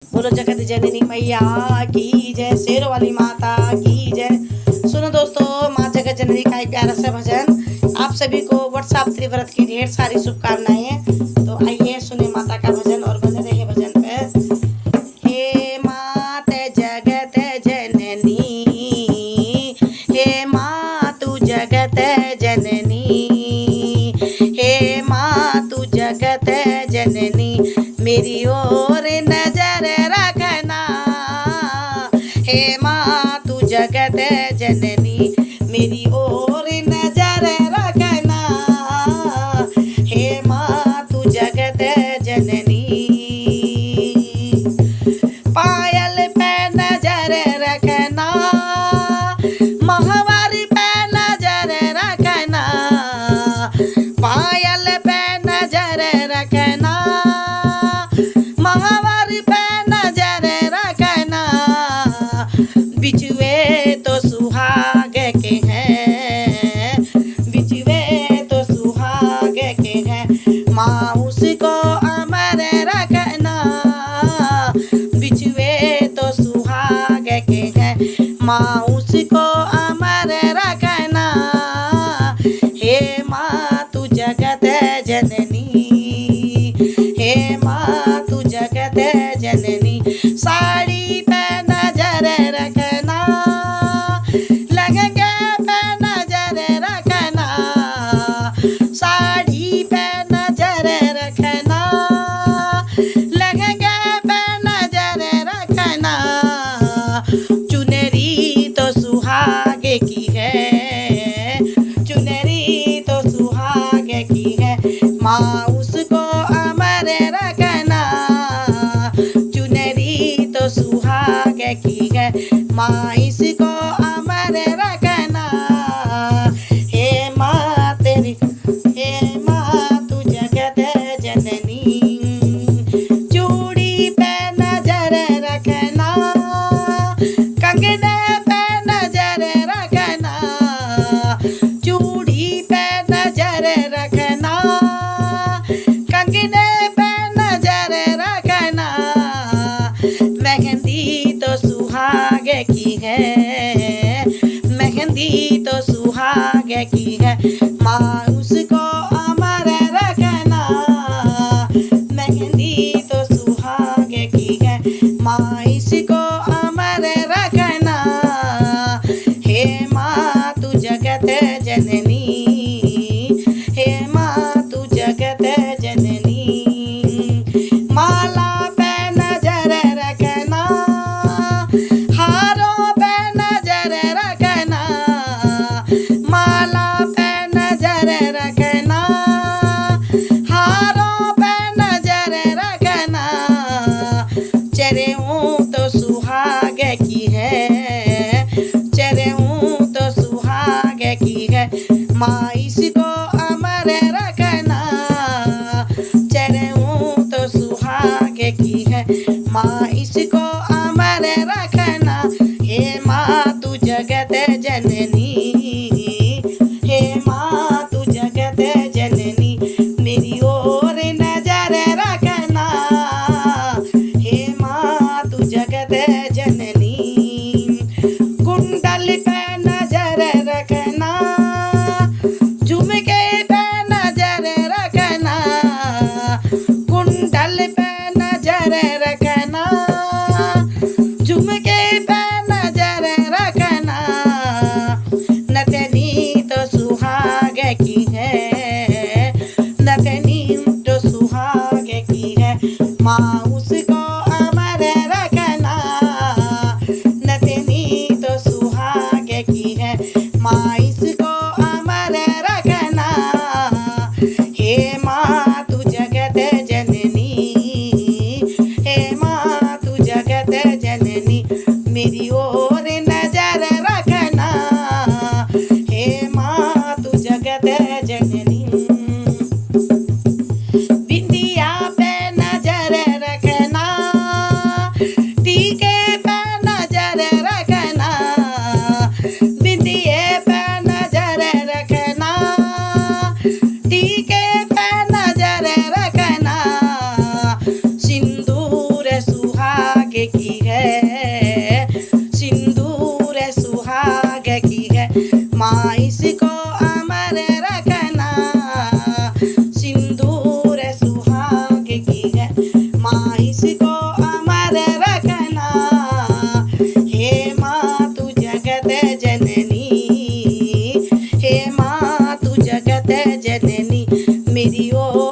बोलो जगत जननी मैया की जय, शेरों वाली माता की जय। सुनो दोस्तों, माँ जगत जननी का एक प्यारा सा भजन। आप सभी को व्हाट्सएप त्रिव्रत की ढेर सारी शुभकामनाएं। तो आइए सुने माता का भजन और बने रहे भजन पे। हे मात जगत जननी, हे माँ तू जगत जननी, हे माँ तू जगत जननी, मेरी ओर नजर रखना। हे माँ तू जगत जननी, मेरी ओर नजर रखना। हे माँ तू जगत जननी, पायल पे नजर रखना, महावारी पे नजर रखना, पायल पे नजर रखना, महावारी पे नजर रखना। बिछुए तो सुहाग के हैं, बिछुए तो सुहाग के हैं, माँ उसको अमर रखना। बिछुए तो सुहाग के हैं, माँ उसको अमर रखना। हे माँ तू जगत जननी, हे माँ तू जगत जननी, साड़ी पे नजर रखना, लहंगे पे नजर रखना, साड़ी पे नजर रखना, लहंगे पे नजर रखना। चुनरी तो सुहाग की है, चुनरी तो सुहाग की है, माँ उसको अमर रखना। चुनरी तो सुहाग की है, माँ इसको अमर रखना। हे माँ तेरी, हे माँ तू जगत जननी, चूड़ी पे नजर रखना, कंगने पे नजर रखना, चूड़ी पे नजर रखना, कंगने पे नजर रखना। मेहंदी तो सुहाग की है, मेहंदी तो सुहाग की है, माँ उसको अमर रखना। मेहंदी तो सुहाग की है, माँ इसको अमर रखना। हे माँ तू जगत जननी, हे माँ तू जगत जननी, माला पे नजर रखना, हारों पे नजर रखना, माला पे नजर रखना, हारों पे नजर रखना। चरेऊ तो सुहाग की है, चरेऊ तो सुहाग की है, माँ इसको अमर रखना। चरेऊ तो सुहाग की है, माँ इसको अमर रखना। हे माँ तू जगत जननी, हे माँ तू जगत जननी, मेरी ओर नजर रखना। हे माँ तू जगत जननी, कुंडल पे नजर रखना, झुमके पे नजर रखना, कुंडल पे नजर रखना, झुमके पे नजर रखना। नथनी तो सुहाग की है, नथनी तो सुहाग की है, माँ उसको अमर रखना। नथनी तो सुहाग की है, माँ इसको अमर रखना। हे माँ तू जगत जननी, हे माँ तू जगत जननी, मेरी ओर नजर रखना। हे माँ तू जगत जननी, बिंदिया पे नजर रखना, की है, सिंदूर सुहाग की है, माँ इसको अमर रखना, सिंदूर सुहाग की है, माँ इसको अमर रखना। हे माँ तू जगत जननी, हे माँ तू जगत जननी, मेरी ओ